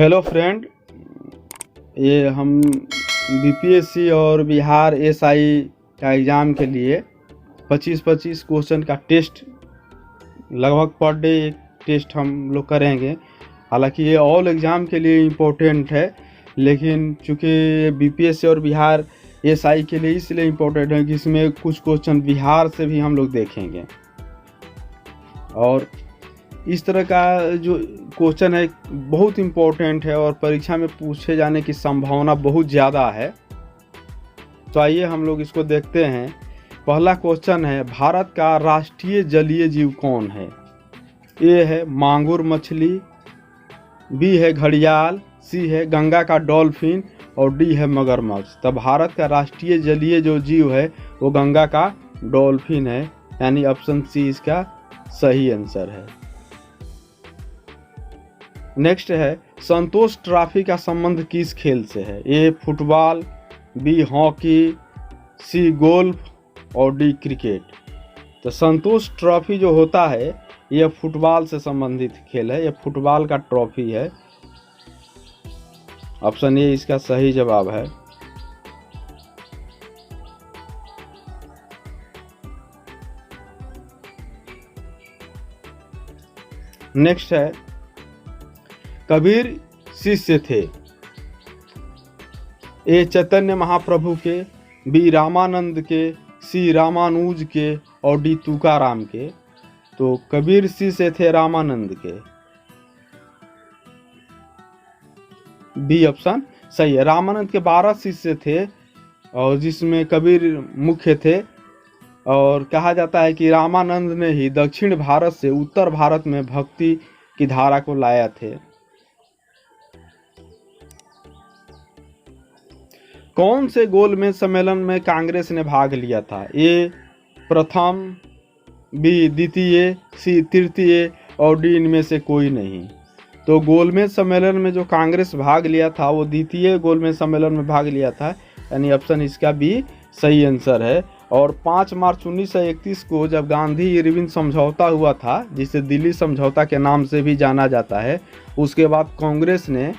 Hello friend, ये हम BPSC और बिहार एसआई का एग्ज़ाम के लिए 25-25 क्वेश्चन का टेस्ट लगभग पर डे एक टेस्ट हम लोग करेंगे। हालांकि ये ऑल एग्ज़ाम के लिए इम्पोर्टेंट है, लेकिन चूँकि बीपीएससी और बिहार एसआई के लिए इसलिए इम्पोर्टेंट है कि इसमें कुछ क्वेश्चन बिहार से भी हम लोग देखेंगे। और इस तरह का जो क्वेश्चन है बहुत इम्पोर्टेंट है और परीक्षा में पूछे जाने की संभावना बहुत ज़्यादा है। तो आइए हम लोग इसको देखते हैं। पहला क्वेश्चन है, भारत का राष्ट्रीय जलीय जीव कौन है? ए है मांगुर मछली, बी है घड़ियाल, सी है गंगा का डॉल्फिन और डी है मगरमच्छ। तो भारत का राष्ट्रीय जलीय जो जीव है वो गंगा का डॉल्फिन है, यानी ऑप्शन सी इसका सही आंसर है। नेक्स्ट है, संतोष ट्रॉफी का संबंध किस खेल से है? ए फुटबॉल, बी हॉकी, सी गोल्फ और डी क्रिकेट। तो संतोष ट्रॉफी जो होता है यह फुटबॉल से संबंधित खेल है, यह फुटबॉल का ट्रॉफी है। ऑप्शन ए इसका सही जवाब है। नेक्स्ट है, कबीर शिष्य थे? ए चैतन्य महाप्रभु के, बी रामानंद के, सी रामानुज के और डी तुकाराम के। तो कबीर शिष्य थे रामानंद के, बी ऑप्शन सही है। रामानंद के 12 शिष्य थे और जिसमें कबीर मुख्य थे, और कहा जाता है कि रामानंद ने ही दक्षिण भारत से उत्तर भारत में भक्ति की धारा को लाया थे। कौन से गोलमेज सम्मेलन में कांग्रेस ने भाग लिया था? ए प्रथम, बी द्वितीय, सी तृतीय और डी इनमें से कोई नहीं। तो गोलमेज सम्मेलन में जो कांग्रेस भाग लिया था वो द्वितीय गोलमेज सम्मेलन में भाग लिया था, यानी ऑप्शन इसका भी सही आंसर है। और 5 मार्च 1931 को जब गांधी इरविन समझौता हुआ था, जिसे दिल्ली समझौता के नाम से भी जाना जाता है, उसके बाद कांग्रेस ने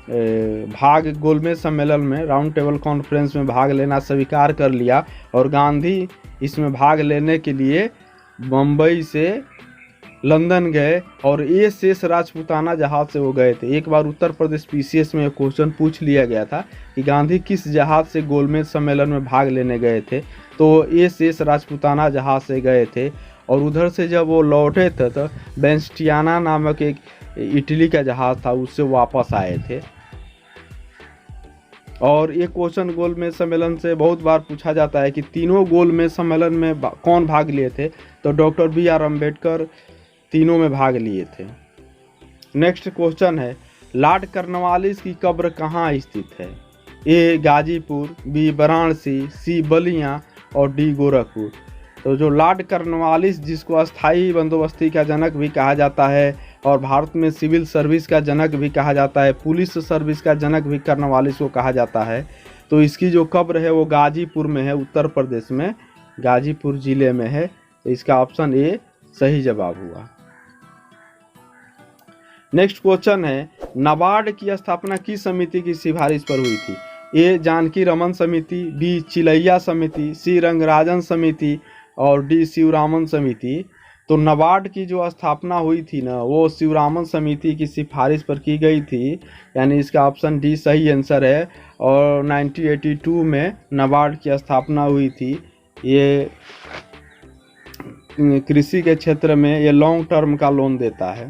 गोलमेज सम्मेलन में राउंड टेबल कॉन्फ्रेंस में भाग लेना स्वीकार कर लिया और गांधी इसमें भाग लेने के लिए मुंबई से लंदन गए और ये शेष राजपूताना जहाज से वो गए थे। एक बार उत्तर प्रदेश पीसीएस में क्वेश्चन पूछ लिया गया था कि गांधी किस जहाज से गोलमेज सम्मेलन में भाग लेने गए थे, तो ये शेष राजपूताना जहाज से गए थे। और उधर से जब वो लौटे थे तो बेंस्टियाना नामक एक इटली का जहाज था, उससे वापस आए थे। और ये क्वेश्चन गोलमेज सम्मेलन से बहुत बार पूछा जाता है कि तीनों गोलमेज सम्मेलन में कौन भाग लिए थे? तो डॉक्टर बी.आर. अम्बेडकर तीनों में भाग लिए थे। नेक्स्ट क्वेश्चन है, लॉर्ड कॉर्नवालिस की कब्र कहाँ स्थित है? ए गाजीपुर, बी वाराणसी, सी बलिया और डी गोरखपुर। तो जो लॉर्ड कॉर्नवालिस, जिसको अस्थाई बंदोबस्ती का जनक भी कहा जाता है और भारत में सिविल सर्विस का जनक भी कहा जाता है, पुलिस सर्विस का जनक भी कॉर्नवालिस को कहा जाता है, तो इसकी जो कब्र है वो गाजीपुर में है, उत्तर प्रदेश में गाजीपुर जिले में है। तो इसका ऑप्शन ए सही जवाब हुआ। नेक्स्ट क्वेश्चन है, नाबार्ड की स्थापना किस समिति की सिफारिश पर हुई थी? ए जानकी रमन समिति, बी चिलैया समिति, सी रंगराजन समिति और डी शिवरामन समिति। तो नाबार्ड की जो स्थापना हुई थी ना, वो शिवरामन समिति की सिफारिश पर की गई थी, यानी इसका ऑप्शन डी सही आंसर है। और 1982 में नाबार्ड की स्थापना हुई थी। ये कृषि के क्षेत्र में ये लॉन्ग टर्म का लोन देता है।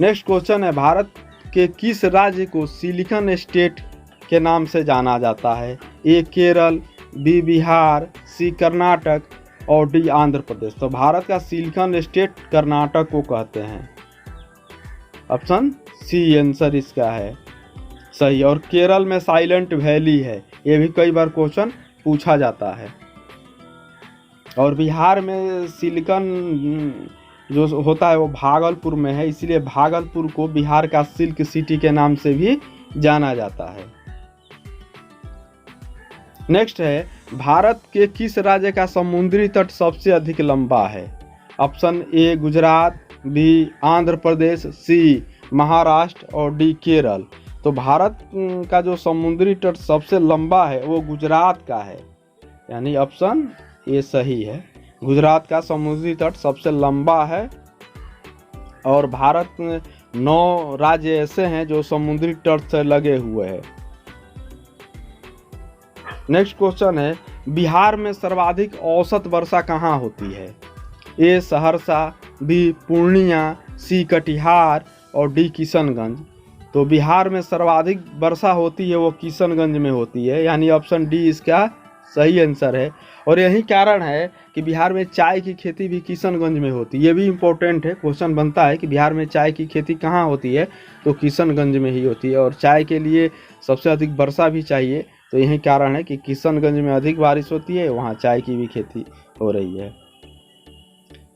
नेक्स्ट क्वेश्चन है, भारत के किस राज्य को सिलिकॉन स्टेट के नाम से जाना जाता है? ए केरल, बी बिहार, सी कर्नाटक और डी आंध्र प्रदेश। तो भारत का सिलिकॉन स्टेट कर्नाटक को कहते हैं। ऑप्शन सी आंसर इसका है सही। और केरल में साइलेंट वैली है, ये भी कई बार क्वेश्चन पूछा जाता है। और बिहार में सिलिकॉन जो होता है वो भागलपुर में है, इसलिए भागलपुर को बिहार का सिल्क सिटी के नाम से भी जाना जाता है। नेक्स्ट है, भारत के किस राज्य का समुद्री तट सबसे अधिक लंबा है? Option A Gujarat, B Andhra Pradesh, C Maharashtra और डी केरल। तो भारत का जो समुद्री तट सबसे लंबा है वो गुजरात का है, यानी ऑप्शन ए सही है। गुजरात का समुद्री तट सबसे लंबा है और भारत में 9 राज्य ऐसे हैं जो समुद्री तट से लगे हुए हैं। नेक्स्ट क्वेश्चन है, बिहार में सर्वाधिक औसत वर्षा कहाँ होती है? ए सहरसा, बी पूर्णिया, सी कटिहार और डी किशनगंज। तो बिहार में सर्वाधिक वर्षा होती है वो किशनगंज में होती है, यानी ऑप्शन डी इसका सही आंसर है। और यही कारण है कि बिहार में चाय की खेती भी किशनगंज में होती है। ये भी इम्पोर्टेंट है, क्वेश्चन बनता है कि बिहार में चाय की खेती कहाँ होती है, तो किशनगंज में ही होती है। और चाय के लिए सबसे अधिक वर्षा भी चाहिए, तो यही कारण है कि किशनगंज में अधिक बारिश होती है, वहाँ चाय की भी खेती हो रही है।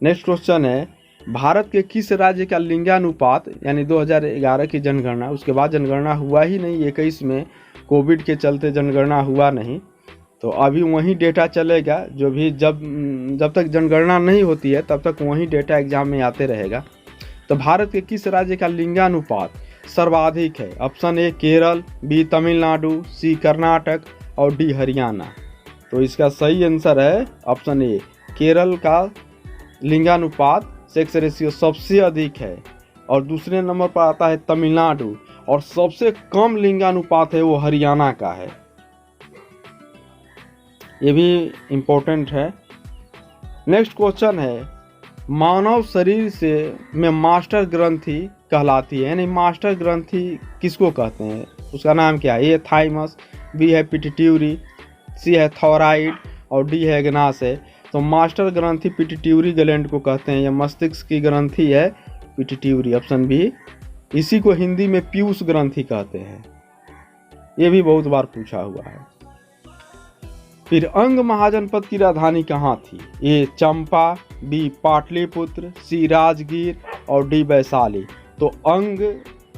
नेक्स्ट क्वेश्चन है, भारत के किस राज्य का लिंगानुपात, यानी 2011 की जनगणना, उसके बाद जनगणना हुआ ही नहीं, 21 में कोविड के चलते जनगणना हुआ नहीं, तो अभी वही डेटा चलेगा जो भी जब तक जनगणना नहीं होती है तब तक वही डेटा एग्जाम में आते रहेगा। तो भारत के किस राज्य का लिंगानुपात सर्वाधिक है? Option A Kerala, B Tamil Nadu, C Karnataka और डी हरियाणा। तो इसका सही आंसर है ऑप्शन ए, केरल का लिंगानुपात सेक्स रेशियो सबसे अधिक है। और दूसरे नंबर पर आता है तमिलनाडु, और सबसे कम लिंगानुपात है वो हरियाणा का है। ये भी इम्पोर्टेंट है। नेक्स्ट क्वेश्चन है, मानव शरीर से में मास्टर ग्रंथि कहलाती है, यानी मास्टर ग्रंथि किसको कहते हैं, उसका नाम क्या है? ए थाइमस, बी है पिट्यूटरी, सी है थायराइड और डी है ग्नास। तो मास्टर ग्रंथि पिट्यूटरी ग्लैंड को कहते हैं, यह मस्तिष्क की ग्रंथि है पिट्यूटरी, ऑप्शन बी। इसी को हिंदी में पीयूष ग्रंथि कहते हैं, ये भी बहुत बार पूछा हुआ है। फिर अंग महाजनपद की राजधानी कहाँ थी? ए चंपा, बी पाटलिपुत्र, सी राजगीर और डी वैशाली। तो अंग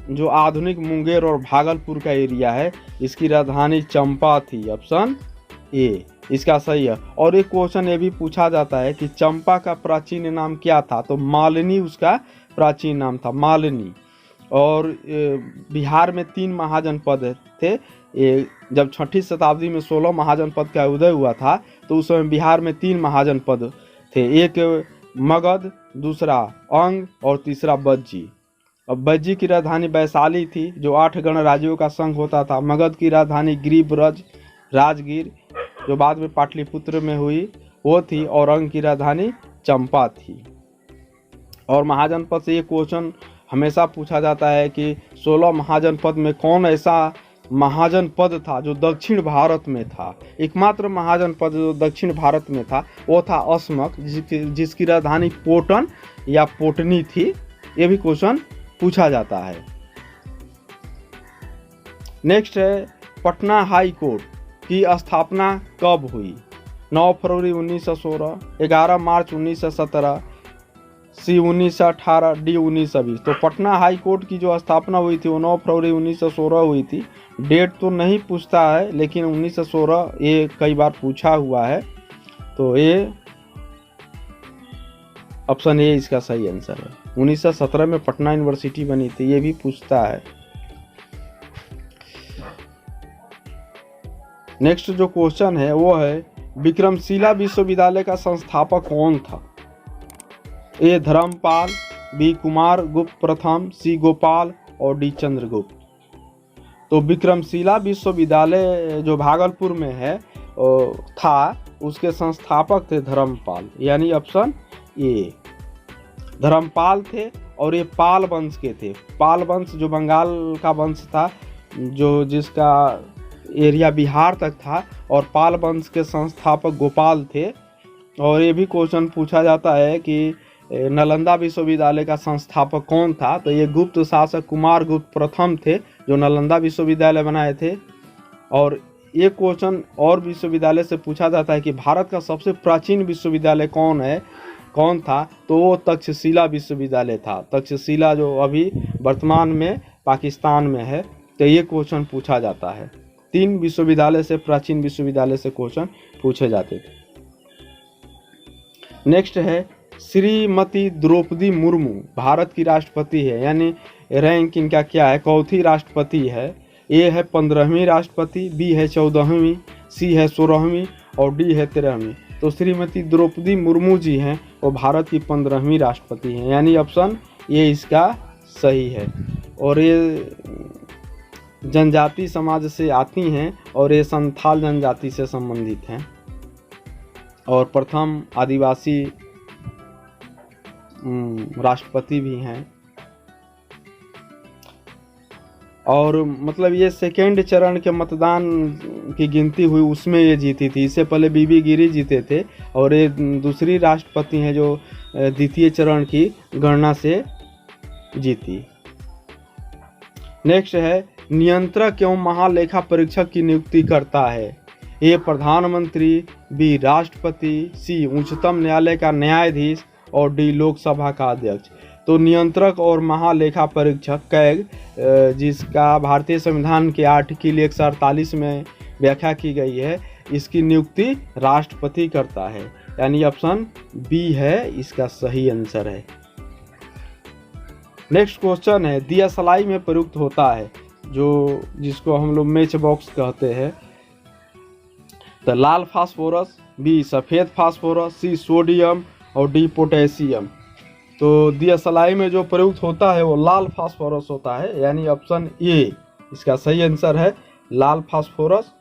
जो आधुनिक मुंगेर और भागलपुर का एरिया है, इसकी राजधानी चंपा थी, ऑप्शन ए इसका सही है। और एक क्वेश्चन ये भी पूछा जाता है कि चंपा का प्राचीन नाम क्या था? तो मालिनी उसका प्राचीन नाम था, मालिनी। और बिहार में 3 महाजनपद थे। जब 6ठी शताब्दी में 16 महाजनपद का उदय हुआ था तो उस समय बिहार में 3 महाजनपद थे, एक मगध, दूसरा अंग और तीसरा बज्जी। अब बज्जी की राजधानी वैशाली थी जो 8 गणराज्यों का संघ होता था। मगध की राजधानी गिरिब्रज राजगीर जो बाद में पाटलिपुत्र में हुई वो थी, और अंग की राजधानी चंपा थी। और महाजनपद से ये क्वेश्चन हमेशा पूछा जाता है कि 16 महाजनपद में कौन ऐसा महाजनपद था जो दक्षिण भारत में था? एकमात्र महाजनपद जो दक्षिण भारत में था वो था अस्मक, जिसकी राजधानी पोटन या पोटनी थी। ये भी क्वेश्चन पूछा जाता है। नेक्स्ट है, पटना हाई कोर्ट की स्थापना कब हुई? 9 फरवरी 1916, 11 मार्च 1917, सी 1918, डी 1920। तो पटना हाई कोर्ट की जो स्थापना हुई थी वो 9 फरवरी 1916 हुई थी। डेट तो नहीं पूछता है लेकिन 1916 ये कई बार पूछा हुआ है, तो ये ऑप्शन ए इसका सही आंसर है। 1917 में पटना यूनिवर्सिटी बनी थी, ये भी पूछता है। नेक्स्ट जो क्वेश्चन है वो है, विक्रमशिला विश्वविद्यालय का संस्थापक कौन था? ए धर्मपाल, बी कुमार गुप्त प्रथम, सी गोपाल और डी चंद्रगुप्त। तो विक्रमशिला विश्वविद्यालय जो भागलपुर में है था, उसके संस्थापक थे धर्मपाल, यानी ऑप्शन ए धर्मपाल थे। और ये पाल वंश के थे। पाल वंश जो बंगाल का वंश था, जो जिसका एरिया बिहार तक था, और पाल वंश के संस्थापक गोपाल थे। और ये भी क्वेश्चन पूछा जाता है कि नालंदा विश्वविद्यालय का संस्थापक कौन था? तो ये गुप्त शासक कुमार गुप्त प्रथम थे जो नालंदा विश्वविद्यालय बनाए थे। और ये क्वेश्चन और विश्वविद्यालय से पूछा जाता है कि भारत का सबसे प्राचीन विश्वविद्यालय कौन था? तो वो तक्षशिला विश्वविद्यालय था। तक्षशिला जो अभी वर्तमान में पाकिस्तान में है। तो ये क्वेश्चन पूछा जाता है। 3 विश्वविद्यालय से, प्राचीन विश्वविद्यालय से क्वेश्चन पूछे जाते थे। नेक्स्ट है, श्रीमती द्रौपदी मुर्मू भारत की राष्ट्रपति है, यानी रैंक इनका क्या है, चौथी राष्ट्रपति है। ए है 15वीं राष्ट्रपति, बी है 14वीं, सी है 16वीं और डी है 13वीं। तो श्रीमती द्रौपदी मुर्मू जी हैं, वो भारत की 15वीं राष्ट्रपति हैं, यानी ऑप्शन ये इसका सही है। और ये जनजाति समाज से आती हैं और ये संथाल जनजाति से संबंधित हैं और प्रथम आदिवासी राष्ट्रपति भी हैं। और मतलब ये सेकेंड चरण के मतदान की गिनती हुई, उसमें ये जीती थी। इससे पहले बीबी गिरी जीते थे और ये दूसरी राष्ट्रपति हैं जो द्वितीय चरण की गणना से जीती। नेक्स्ट है, नियंत्रक एवं महालेखा परीक्षक की नियुक्ति करता है। ए प्रधानमंत्री, बी राष्ट्रपति, सी उच्चतम न्यायालय का न्यायाधीश और डी लोकसभा का अध्यक्ष। तो नियंत्रक और महालेखा परीक्षक कैग, जिसका भारतीय संविधान के आर्टिकल 148 में व्याख्या की गई है, इसकी नियुक्ति राष्ट्रपति करता है, यानी ऑप्शन बी है इसका सही आंसर है। नेक्स्ट क्वेश्चन है, दियासलाई में प्रयुक्त होता है, जो जिसको हम लोग मैच बॉक्स कहते हैं। तो लाल फास्फोरस, बी सफ़ेद फास्फोरस, सी सोडियम और डी पोटेशियम। तो दियासलाई में जो प्रयुक्त होता है वो लाल फास्फोरस होता है, यानी ऑप्शन ए इसका सही आंसर है, लाल फास्फोरस।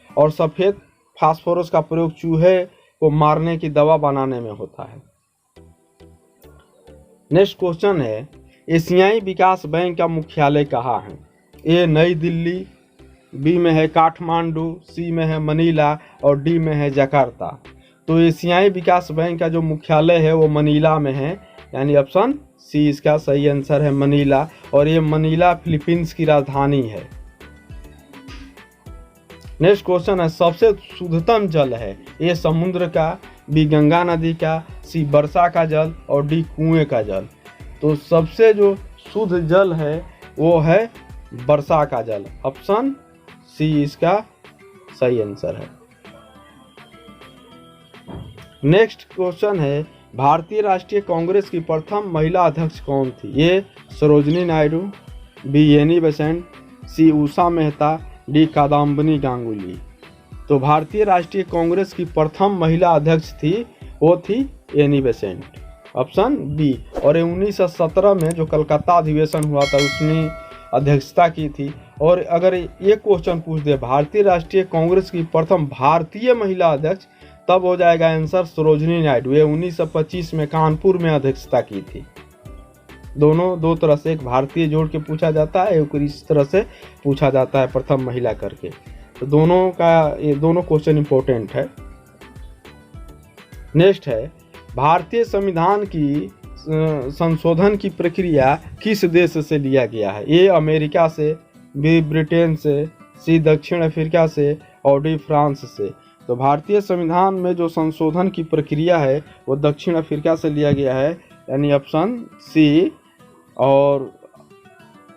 और सफ़ेद फास्फोरस का प्रयोग चूहे को मारने की दवा बनाने में होता है। नेक्स्ट क्वेश्चन है, एशियाई विकास बैंक का मुख्यालय कहाँ है? ए नई दिल्ली, बी में है काठमांडू, सी में है मनीला और डी में है जकार्ता। तो एशियाई विकास बैंक का जो मुख्यालय है वो मनीला में है, यानी ऑप्शन सी इसका सही आंसर है, मनीला। और ये मनीला फिलीपींस की राजधानी है। नेक्स्ट क्वेश्चन है, सबसे शुद्धतम जल है? ए समुद्र का, बी गंगा नदी का, सी वर्षा का जल और डी कुएं का जल। तो सबसे जो शुद्ध जल है वो है वर्षा का जल, ऑप्शन सी इसका सही आंसर है। नेक्स्ट क्वेश्चन है, भारतीय राष्ट्रीय कांग्रेस की प्रथम महिला अध्यक्ष कौन थी? A Sarojini Naidu, B Annie Besant, C Usha Mehta, D Kadambini Ganguly. तो भारतीय राष्ट्रीय कांग्रेस की प्रथम महिला अध्यक्ष थी, वो थी एनी बेसेंट, ऑप्शन बी। और 1917 में जो कलकत्ता अधिवेशन हुआ था उसने अध्यक्षता की थी। और अगर ये क्वेश्चन पूछ दे भारतीय राष्ट्रीय कांग्रेस की प्रथम भारतीय महिला अध्यक्ष, तब हो जाएगा आंसर सरोजनी नायडू। ये 1925 में कानपुर में अध्यक्षता की थी। दोनों दो तरह से, एक भारतीय जोड़ के पूछा जाता है, एक इस तरह से पूछा जाता है प्रथम महिला करके। तो दोनों का ये दोनों क्वेश्चन इंपॉर्टेंट है। नेक्स्ट है, भारतीय संविधान की संशोधन की प्रक्रिया किस देश से लिया गया है? ए अमेरिका से, बी ब्रिटेन से, सी दक्षिण अफ्रीका से और डी फ्रांस से। तो भारतीय संविधान में जो संशोधन की प्रक्रिया है वो दक्षिण अफ्रीका से लिया गया है, यानी ऑप्शन सी। और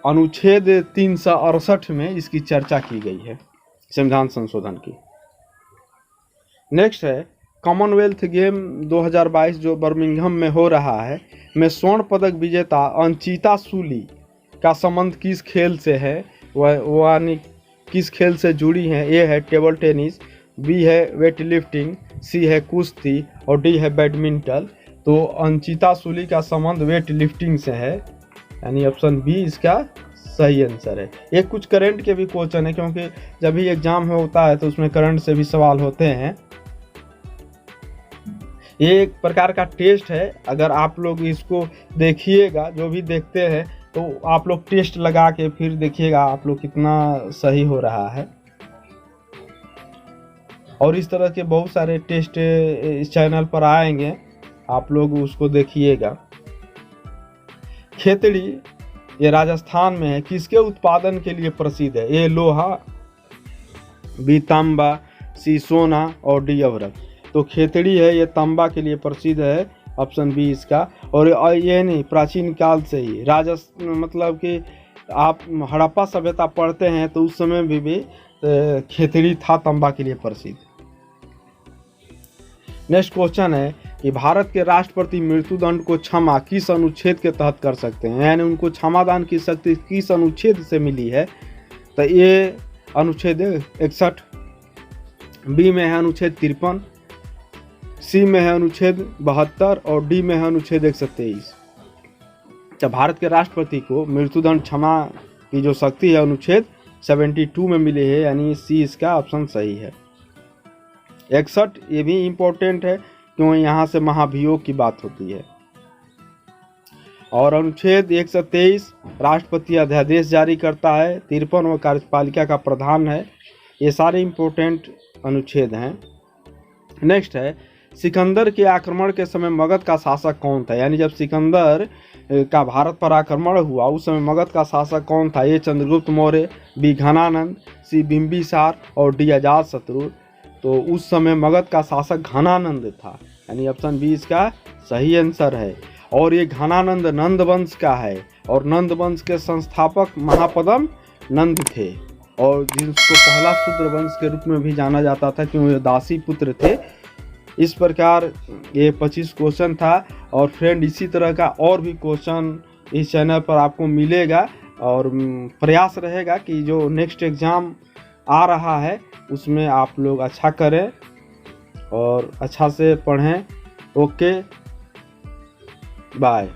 अनुच्छेद 368 में इसकी चर्चा की गई है संविधान संशोधन की। नेक्स्ट है, कॉमनवेल्थ गेम 2022 जो बर्मिंघम में हो रहा है में स्वर्ण पदक विजेता अंचिता सूली का संबंध किस खेल से है? वह यानी किस खेल से जुड़ी हैं? ए है टेबल टेनिस, बी है वेट लिफ्टिंग, सी है कुश्ती और डी है बैडमिंटन। तो अंचिता सूली का संबंध वेट लिफ्टिंग से है, यानी ऑप्शन बी इसका सही आंसर है। ये कुछ करंट के भी क्वेश्चन है, क्योंकि जब भी एग्जाम में होता है तो उसमें करंट से भी सवाल होते हैं। ये एक प्रकार का टेस्ट है, अगर आप लोग इसको देखिएगा, जो भी देखते हैं तो आप लोग टेस्ट लगा के फिर देखिएगा आप लोग कितना सही हो रहा है। और इस तरह के बहुत सारे टेस्ट इस चैनल पर आएंगे, आप लोग उसको देखिएगा। खेतड़ी ये राजस्थान में है, किसके उत्पादन के लिए प्रसिद्ध है? ए लोहा, बी तांबा, सी सोना और डी अभ्रक। तो खेतड़ी है ये तांबा के लिए प्रसिद्ध है, ऑप्शन बी इसका। और ये नहीं, प्राचीन काल से ही मतलब कि आप हड़प्पा सभ्यता पढ़ते हैं तो उस समय भी खेतड़ी था तांबा के लिए प्रसिद्ध। नेक्स्ट क्वेश्चन है कि भारत के राष्ट्रपति मृत्युदंड को क्षमा किस अनुच्छेद के तहत कर सकते हैं, यानी उनको क्षमादान की शक्ति किस अनुच्छेद से मिली है। तो ये अनुच्छेद 61, बी में है अनुच्छेद 53, सी में है अनुच्छेद 72 और डी में है अनुच्छेद 123। तो भारत के राष्ट्रपति को मृत्युदंड क्षमा की जो शक्ति है अनुच्छेद 72 में मिली है, यानी सी इसका ऑप्शन सही है। 61 ये भी इम्पोर्टेंट है क्योंकि यहाँ से महाभियोग की बात होती है। और अनुच्छेद 123 राष्ट्रपति अध्यादेश जारी करता है, 53 वो कार्यपालिका का प्रधान है। ये सारे इम्पोर्टेंट अनुच्छेद हैं। नेक्स्ट है सिकंदर के आक्रमण के समय मगध का शासक कौन था, यानी जब सिकंदर का भारत पर आक्रमण हुआ उस समय मगध का शासक कौन था। ए चंद्रगुप्त मौर्य, बी घनानंद, सी बिंबिसार और डी अजातशत्रु। तो उस समय मगध का शासक घनानंद था, यानी ऑप्शन बी इसका सही आंसर है। और ये घनानंद नंद वंश का है और नंद वंश के संस्थापक महापद्म नंद थे और जिसको पहला शूद्र वंश के रूप में भी जाना जाता था क्योंकि वे दासी पुत्र थे। इस प्रकार ये 25 क्वेश्चन था। और फ्रेंड इसी तरह का और भी क्वेश्चन इस चैनल पर आपको मिलेगा और प्रयास रहेगा कि जो नेक्स्ट एग्ज़ाम आ रहा है उसमें आप लोग अच्छा करें और अच्छा से पढ़ें। Okay bye.